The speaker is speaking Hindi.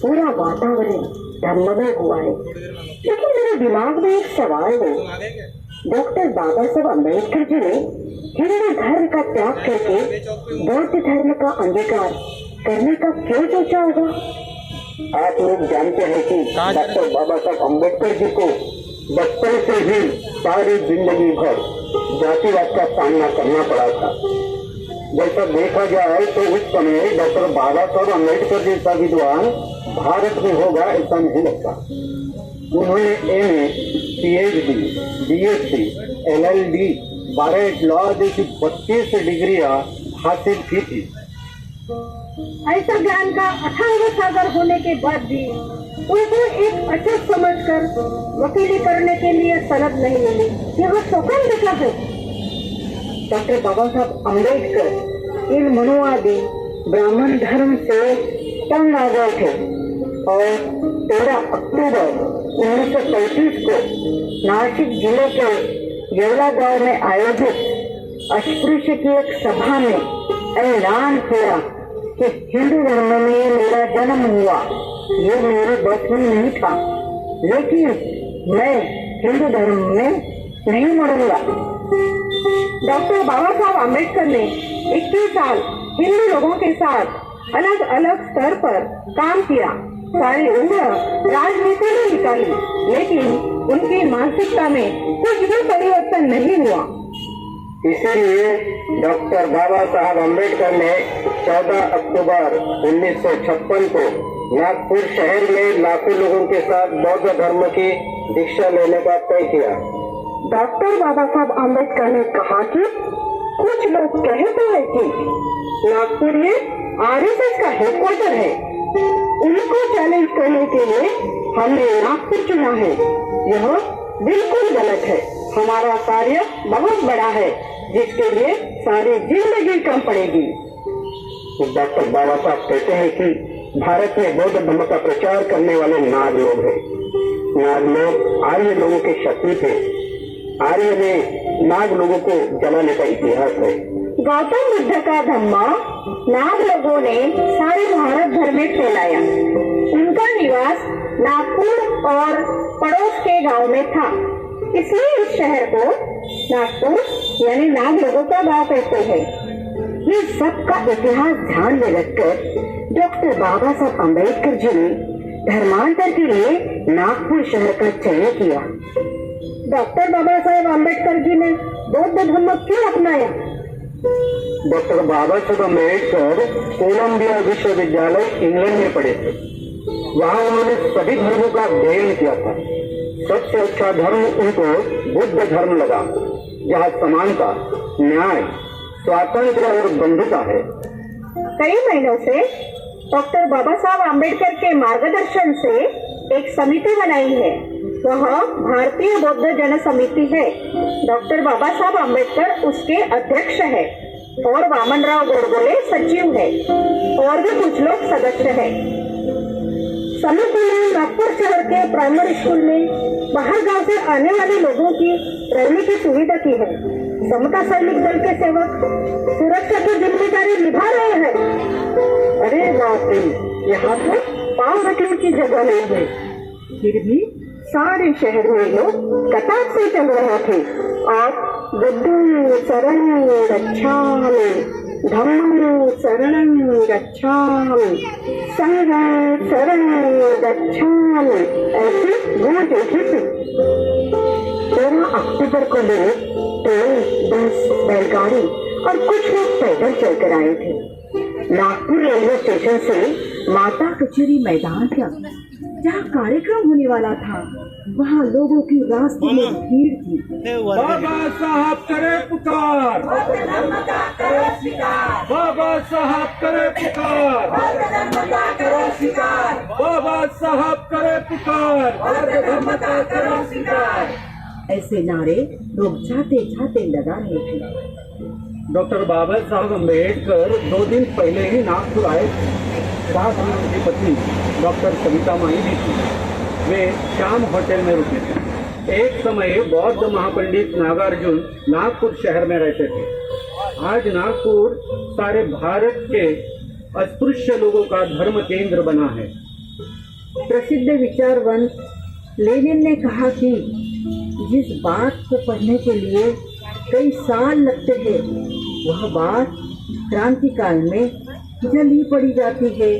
पूरा वातावरण धर्ममय हुआ है, लेकिन मेरे दिमाग में एक सवाल है। डॉक्टर बाबा साहब अम्बेडकर जी ने हिंदू धर्म का त्याग करके बौद्ध धर्म का अंगीकार करने का क्यों सोचा होगा? आप लोग जानते हैं कि डॉक्टर बाबा साहब अम्बेडकर जी को बचपन से ही सारी जिंदगी भर जातिवाद का सामना करना पड़ा था। जैसा देखा जाए तो उस समय डॉक्टर बाबा साहब अम्बेडकर जैसा विद्वान भारत में होगा ऐसा नहीं लगता। उन्होंने MA, PhD, BSc, LLD, 12 law जैसी 32 डिग्रियां हासिल की थी। ऐसा ज्ञान का अथांग सागर होने के बाद भी उनको एक अचूक समझकर वकीली करने के लिए सनद नहीं मिली। यह शोकन दिखा है। डॉक्टर बाबा साहब अम्बेडकर इन मनुवादी ब्राह्मण धर्म से तंग आ गए थे और 13 अक्टूबर 1935 को नासिक जिले के येवला गांव में आयोजित अस्पृश्य की एक सभा में ऐलान किया कि हिंदू धर्म में मेरा जन्म हुआ, ये मेरे बस में नहीं था, लेकिन मैं हिंदू धर्म में नहीं मरूंगा। डॉक्टर बाबा साहब अम्बेडकर ने 21 साल हिंदू लोगों के साथ अलग अलग स्तर पर काम किया। सारी उम्र राजनीति में निकाली, लेकिन उनकी मानसिकता में कुछ भी परिवर्तन नहीं हुआ। इसीलिए डॉक्टर बाबा साहब अम्बेडकर ने 14 अक्टूबर 1956 को नागपुर शहर में लाखों लोगों के साथ बौद्ध धर्म की दीक्षा लेने का तय किया। डॉक्टर बाबा साहब अम्बेडकर ने कहा कि कुछ लोग कहते हैं कि नागपुर में आरएसएस का हेडक्वार्टर है, उनको चैलेंज करने के लिए हमने नागपुर चुना है। यह बिल्कुल गलत है। हमारा कार्य बहुत बड़ा है, जिसके लिए सारी जिंदगी कम पड़ेगी। डॉक्टर बाबा साहब कहते हैं कि भारत में बौद्ध धर्म का प्रचार करने वाले नाग लोग हैं। नाग लोग आर्य लोगों के शत्रु थे। आर्य ने नाग लोगों को जलाने का इतिहास है। गौतम बुद्ध का धम्म नाग लोगों ने सारे भारत भर में फैलाया। उनका निवास नागपुर और पड़ोस के गांव में था, इसलिए इस शहर को नागपुर यानी नाग लोगों का गांव कहते हैं। ये सब का इतिहास ध्यान में रखकर डॉक्टर बाबा साहब अम्बेडकर जी ने धर्मांतर के लिए नागपुर शहर का चयन किया। डॉक्टर बाबा साहेब अम्बेडकर जी ने बौद्ध धर्म क्यों अपनाया? डॉक्टर बाबा साहब अम्बेडकर कोलंबिया विश्वविद्यालय इंग्लैंड में पढ़े थे। वहाँ उन्होंने सभी धर्मों का अध्ययन किया था। सबसे अच्छा धर्म उनको बुद्ध धर्म लगा, जहाँ समानता, न्याय, स्वातंत्र और बंधुता है। कई महीनों से डॉक्टर बाबा साहब अम्बेडकर के मार्गदर्शन से एक समिति बनाई है। वह भारतीय बौद्ध जन समिति है। डॉक्टर बाबा साहब अम्बेडकर उसके अध्यक्ष है और वामनराव गोडबोले सचिव है और भी कुछ लोग सदस्य है। समिति ने नागपुर शहर के प्राइमरी स्कूल में बाहर गांव से आने वाले लोगों की रहने की सुविधा की है। समता सैनिक दल के सेवक सुरक्षा की जिम्मेदारी निभा रहे हैं। अरे बाप रे, यहाँ तो पाँव रखने की जगह नहीं है। फिर भी सारे शहर में लोग कतार से चल रहे थे और बुद्धं शरणं गच्छामि, धम्मं शरणं गच्छामि, संघं शरणं गच्छामि, ऐसी गूंज उठी थी। 13 अक्टूबर को लोग ट्रेन, बस, बैलगाड़ी और कुछ लोग पैदल चलकर आए थे। नागपुर रेलवे स्टेशन से माता कचेरी मैदान तक जहाँ कार्यक्रम होने वाला था, वहाँ लोगों की रास्ते में भीड़ थी। बाबा साहब करे पुकार, बाबा साहब करे पुकार, बाबा साहब करे पुकार। ऐसे नारे लोग जाते जाते लगा रहे थे। डॉक्टर बाबा साहब अम्बेडकर 2 दिन पहले ही नागपुर आए। साथ में उनकी पत्नी डॉक्टर सविता माई भी थी। वे श्याम होटल में रुके थे। एक समय बौद्ध महापंडित नागार्जुन नागपुर शहर में रहते थे। आज नागपुर सारे भारत के अस्पृश्य लोगों का धर्म केंद्र बना है। प्रसिद्ध विचारवंत लेनिन ने कहा कि जिस बात को पढ़ने के लिए कई साल लगते हैं, वह बात क्रांति काल में जल्दी पड़ी जाती है।